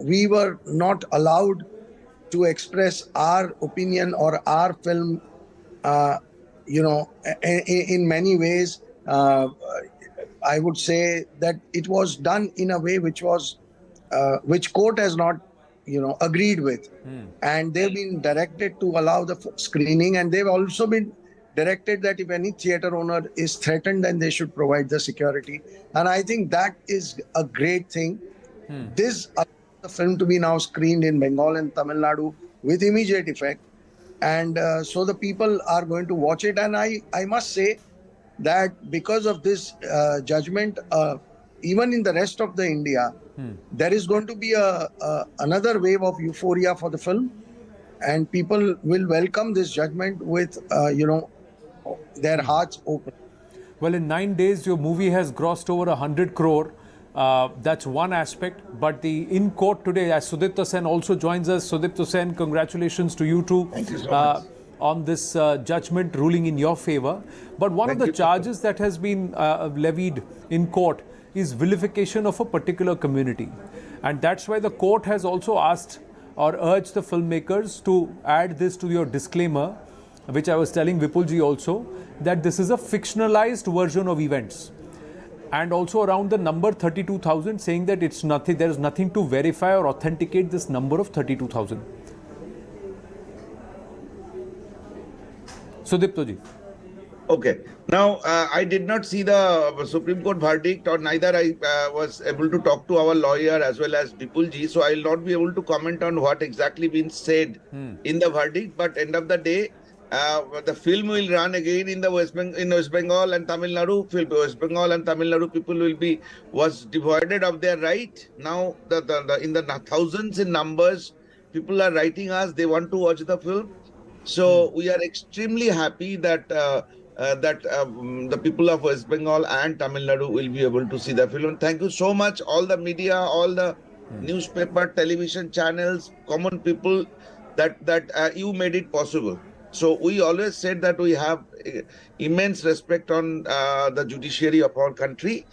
we were not allowed to express our opinion or our film, in many ways. I would say that it was done in a way which court has not, agreed with, and they've been directed to allow the screening, and they've also been directed that if any theater owner is threatened, then they should provide the security. And I think that is a great thing. This allows the film to be now screened in Bengal and Tamil Nadu with immediate effect, and so the people are going to watch it. And I must say that because of this judgment, even in the rest of the India, there is going to be another wave of euphoria for the film, and people will welcome this judgment with their hearts open. Well, in 9 days, your movie has grossed over 100 crore. That's one aspect. But the in court today, as Sudipto Sen also joins us. Sudipto Sen, congratulations to you too. Thank you so much. On this judgment ruling in your favor. But one of the charges that has been levied in court is vilification of a particular community. And that's why the court has also asked or urged the filmmakers to add this to your disclaimer, which I was telling Vipulji also, that this is a fictionalized version of events. And also around the number 32,000, saying that it's nothing, there is nothing to verify or authenticate this number of 32,000. Sudipto ji. Okay. Now, I did not see the Supreme Court verdict, or neither I was able to talk to our lawyer as well as Vipulji. So I will not be able to comment on what exactly been said in the verdict. But end of the day, the film will run again in the West Bengal and Tamil Nadu. West Bengal and Tamil Nadu people was devoid of their right. Now, in the thousands in numbers, people are writing us. They want to watch the film. So we are extremely happy that the people of West Bengal and Tamil Nadu will be able to see the film. Thank you so much, all the media, all the newspaper, television channels, common people, that you made it possible. So we always said that we have immense respect on the judiciary of our country.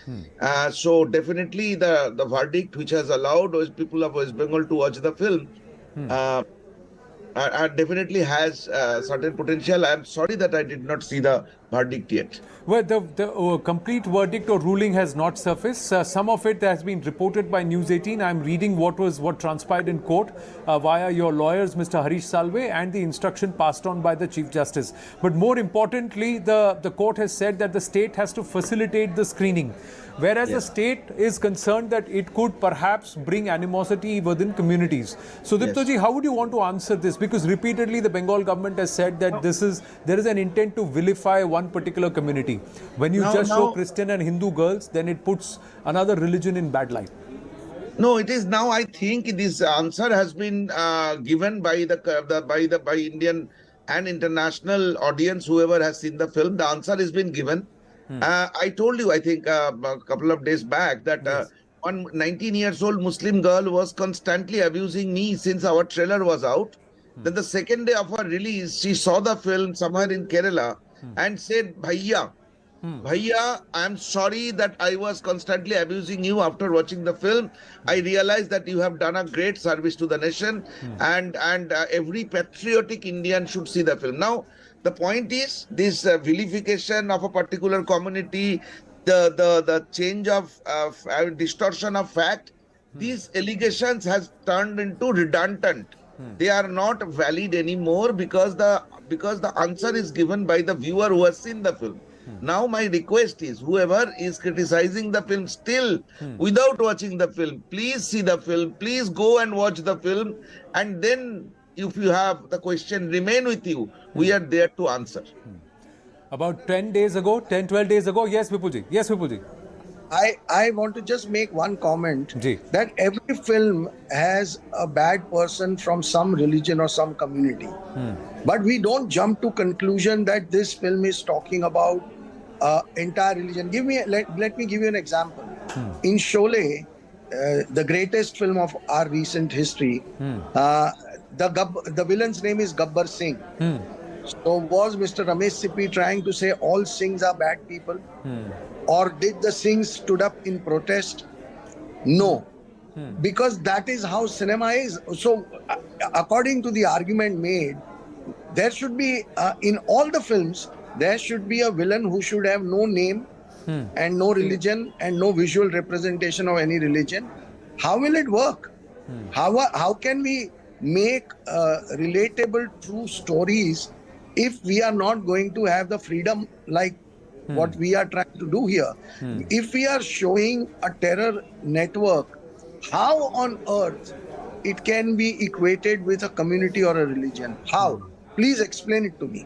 So definitely the verdict which has allowed those people of West Bengal to watch the film definitely has certain potential. I am sorry that I did not see the verdict yet. Well, the complete verdict or ruling has not surfaced. Some of it has been reported by News18. I'm reading what transpired in court via your lawyers, Mr. Harish Salve, and the instruction passed on by the Chief Justice. But more importantly, the court has said that the state has to facilitate the screening, whereas the state is concerned that it could perhaps bring animosity within communities. So, Sudipto ji, how would you want to answer this? Because repeatedly the Bengal government has said that there is an intent to vilify one particular community. When you show Christian and Hindu girls, then it puts another religion in bad light. No, it is now. I think this answer has been given by by Indian and international audience, whoever has seen the film. The answer has been given. I told you, I think a couple of days back, that one 19-year-old Muslim girl was constantly abusing me since our trailer was out. Then the second day of her release, she saw the film somewhere in Kerala and said, Bhaiya, I am sorry that I was constantly abusing you after watching the film. I realized that you have done a great service to the nation, and every patriotic Indian should see the film. Now, the point is, this vilification of a particular community, the change of distortion of fact, these allegations has turned into redundant. They are not valid anymore because the answer is given by the viewer who has seen the film. Now my request is, whoever is criticizing the film still without watching the film, please see the film, please go and watch the film, and then if you have the question remain with you, we are there to answer. About 12 days ago, yes, Vipulji. Yes, Vipulji. I want to just make one comment that every film has a bad person from some religion or some community. But we don't jump to conclusion that this film is talking about entire religion. Let me give you an example. In Sholay, the greatest film of our recent history, the villain's name is Gabbar Singh. So was Mr. Ramesh Sippy trying to say all Singhs are bad people? Or did the Singhs stood up in protest? No. because that is how cinema is. So, according to the argument made, there should be, in all the films, there should be a villain who should have no name and no religion and no visual representation of any religion. How will it work? How can we make relatable true stories if we are not going to have the freedom like what we are trying to do here? If we are showing a terror network, how on earth it can be equated with a community or a religion? How? Please explain it to me.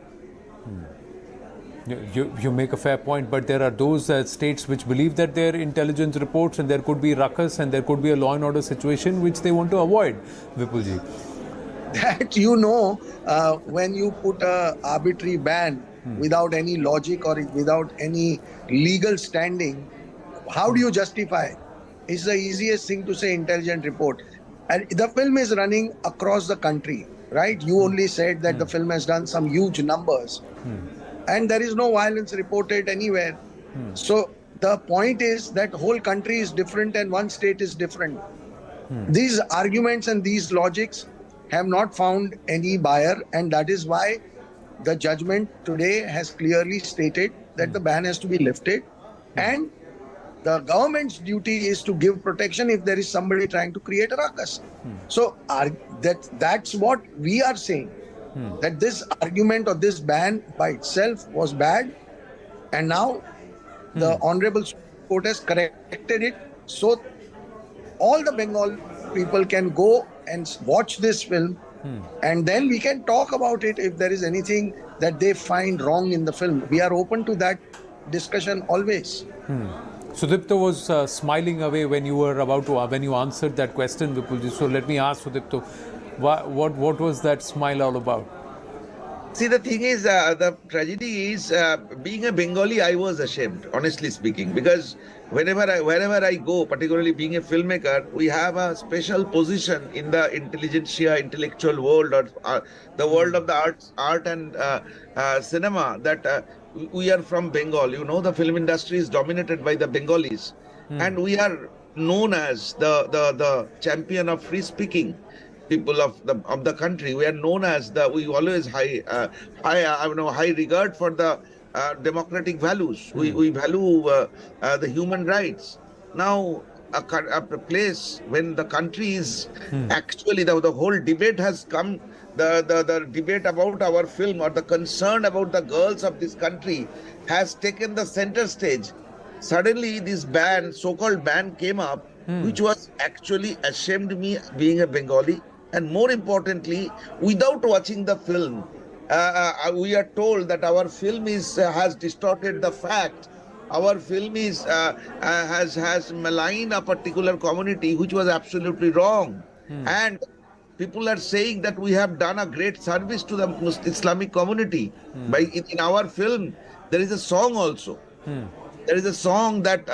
You make a fair point, but there are those states which believe that their intelligence reports and there could be ruckus and there could be a law and order situation which they want to avoid, Vipulji. That when you put a arbitrary ban without any logic or without any legal standing, how do you justify? It's the easiest thing to say intelligent report. And the film is running across the country, right? You only said that the film has done some huge numbers. And there is no violence reported anywhere. So the point is that whole country is different and one state is different. These arguments and these logics have not found any buyer, and that is why the judgment today has clearly stated that the ban has to be lifted, and the government's duty is to give protection if there is somebody trying to create a ruckus. So that's what we are saying. That this argument or this ban by itself was bad, and now the Honorable Supreme Court has corrected it, so all the Bengal people can go and watch this film, and then we can talk about it if there is anything that they find wrong in the film. We are open to that discussion always. Sudipto was smiling away when you were when you answered that question, Vipulji. So let me ask Sudipto, what was that smile all about? See, the thing is, the tragedy is, being a Bengali, I was ashamed, honestly speaking, because wherever I go, particularly being a filmmaker, we have a special position in the intellectual world, or the world of the art and cinema, that we are from Bengal. You know, the film industry is dominated by the Bengalis, and we are known as the champion of free speaking people of the country. We are known as we always high regard for the democratic values. We value the human rights. Now, a place when the country is actually the whole debate has come. The debate about our film or the concern about the girls of this country has taken the center stage. Suddenly, this ban, so-called ban, came up, which was actually ashamed me being a Bengali. And more importantly, without watching the film, we are told that our film has distorted the fact. Our film has maligned a particular community, which was absolutely wrong. And people are saying that we have done a great service to the Islamic community. In our film, there is a song also. There is a song that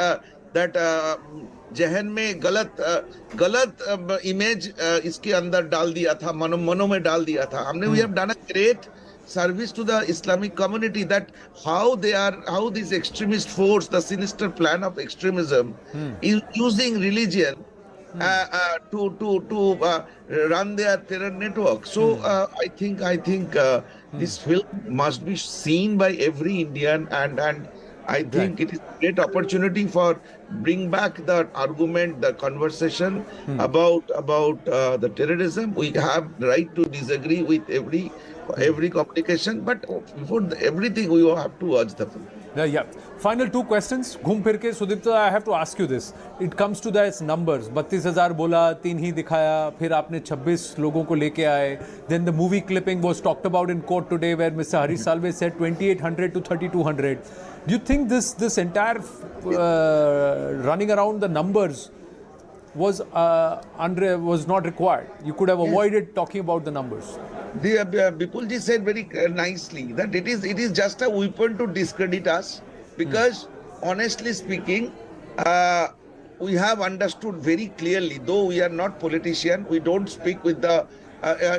जहन में गलत image इसके अंदर डाल दिया था, मनो में डाल दिया था हमने. We have done a great service to the Islamic community, that how this extremist force, the sinister plan of extremism, is using religion to run their terror network. So I think this film must be seen by every Indian, and I think it is a great opportunity for bring back the argument, the conversation about the terrorism. We have the right to disagree with every communication, but before everything, we have to urge the film. Yeah. Final two questions. घूम फिर के Sudipto, I have to ask you this. It comes to the numbers. 32,000 बोला, 3 ही दिखाया, फिर आपने 26 लोगों को लेके आए. Then the movie clipping was talked about in court today, where Mr. Harish Salve said 2,800 to 3,200. Do you think this entire running around the numbers was not required? You could have avoided talking about the numbers. Vipulji said very nicely that it is just a weapon to discredit us, because honestly speaking, we have understood very clearly, though we are not politicians, we don't speak with the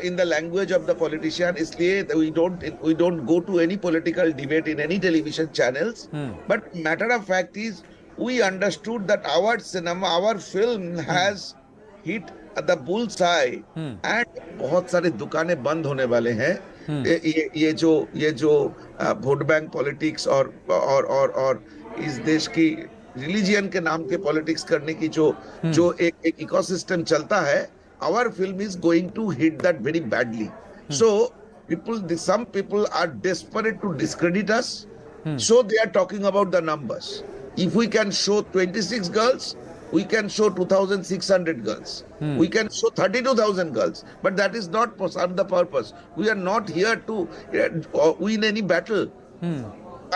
in the language of the politician. Isliye we don't go to any political debate in any television channels. But matter of fact is, we understood that our cinema, our film has hit the bullseye and बहुत सारे दुकानें बंद होने वाले हैं ये जो vote bank politics और इस देश की रिलीजियन के नाम के पॉलिटिक्स करने की जो एक इकोसिस्टम चलता है our film is going to hit that very badly. So some people are desperate to discredit us. So they are talking about the numbers. If we can show 26 girls, we can show 2,600 girls. We can show 32,000 girls. But that is not the purpose. We are not here to win any battle. We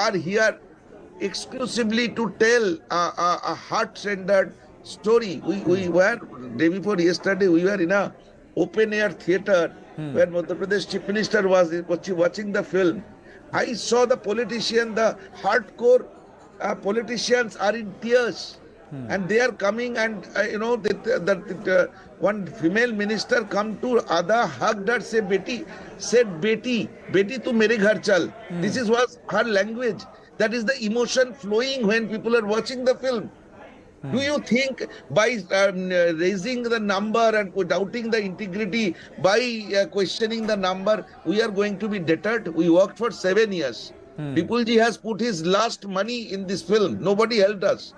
are here exclusively to tell a heart-centered story. We were, day before yesterday, we were in a open-air theatre where Madhya Pradesh Chief Minister was watching the film. I saw the politician, the hardcore politicians are in tears. And they are coming and, one female minister come to other, hugged her, said, Beti, tu mere ghar chal. This was her language. That is the emotion flowing when people are watching the film. Do you think by raising the number and doubting the integrity, by questioning the number, we are going to be deterred? We worked for 7 years. Vipul ji has put his last money in this film. Nobody helped us.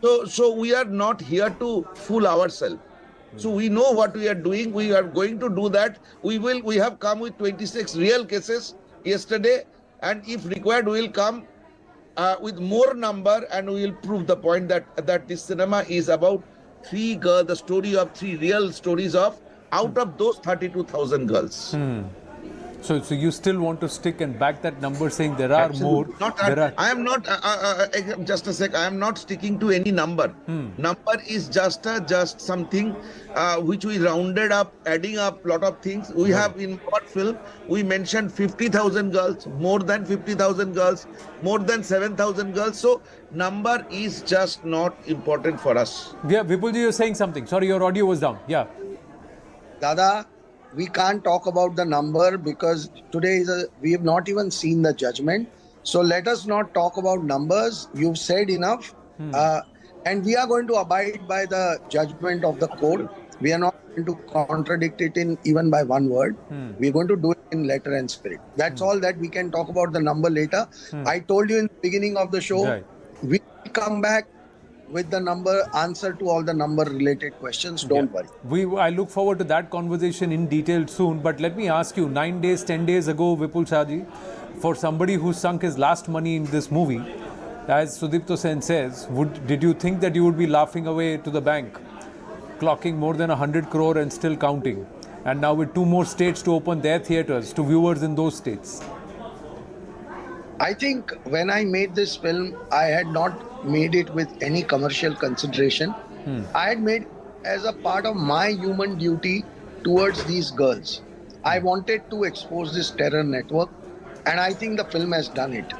So we are not here to fool ourselves. So we know what we are doing. We are going to do that. We have come with 26 real cases yesterday, and if required, we will come with more number, and we will prove the point that this cinema is about three girls, the story of three real stories of out of those 32,000 girls. So you still want to stick and back that number, saying there are more. I am not. Just a sec. I am not sticking to any number. Number is just something which we rounded up, adding up lot of things. We have in our film we mentioned 50,000 girls, more than 50,000 girls, more than 7,000 girls. So number is just not important for us. Yeah, Vipulji, you're saying something. Sorry, your audio was down. Yeah. Dada, we can't talk about the number because today we have not even seen the judgment. So let us not talk about numbers. You've said enough. And we are going to abide by the judgment of the court. We are not going to contradict it in even by one word. We're going to do it in letter and spirit. That's all that we can talk about the number later. I told you in the beginning of the show, we will come back with the answer to all the number related questions. Don't worry. I look forward to that conversation in detail soon. But let me ask you, 9 days, 10 days ago, Vipul Shah ji, for somebody who sunk his last money in this movie, as Sudipto Sen says, did you think that you would be laughing away to the bank, clocking more than 100 crore and still counting? And now with 2 more states to open their theatres to viewers in those states. I think when I made this film, I had not made it with any commercial consideration. I had made it as a part of my human duty towards these girls. I wanted to expose this terror network, and I think the film has done it.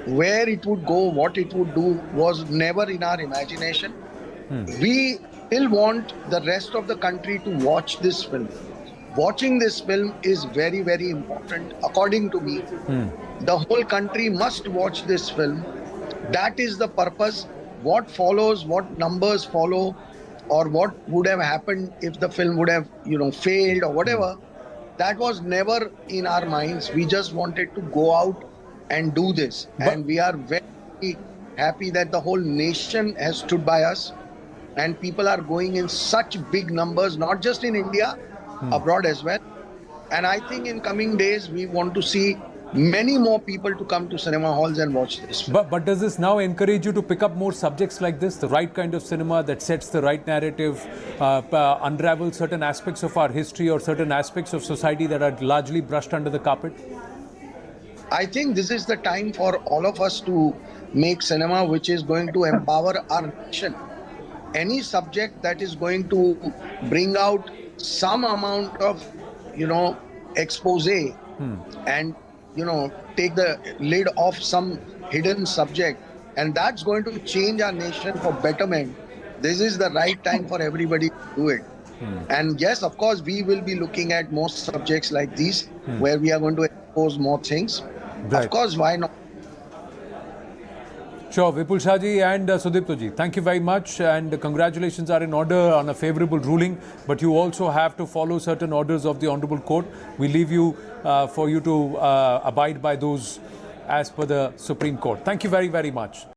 Where it would go, what it would do was never in our imagination. We still want the rest of the country to watch this film. Watching this film is very, very important. According to me, the whole country must watch this film. That is the purpose. What follows, what numbers follow, or what would have happened if the film would have, failed or whatever, that was never in our minds. We just wanted to go out and do this. And we are very happy that the whole nation has stood by us. And people are going in such big numbers, not just in India, abroad as well. And I think in coming days, we want to see many more people to come to cinema halls and watch this film. But does this now encourage you to pick up more subjects like this, the right kind of cinema that sets the right narrative, unravel certain aspects of our history or certain aspects of society that are largely brushed under the carpet? I think this is the time for all of us to make cinema which is going to empower our nation. Any subject that is going to bring out some amount of, expose and, take the lid off some hidden subject, and that's going to change our nation for betterment. This is the right time for everybody to do it. And yes, of course, we will be looking at more subjects like these where we are going to expose more things. Of course, why not? Sure, Vipul Shah ji and Sudipto ji, thank you very much, and congratulations are in order on a favourable ruling. But you also have to follow certain orders of the Honourable Court. We leave you for you to abide by those as per the Supreme Court. Thank you very, very much.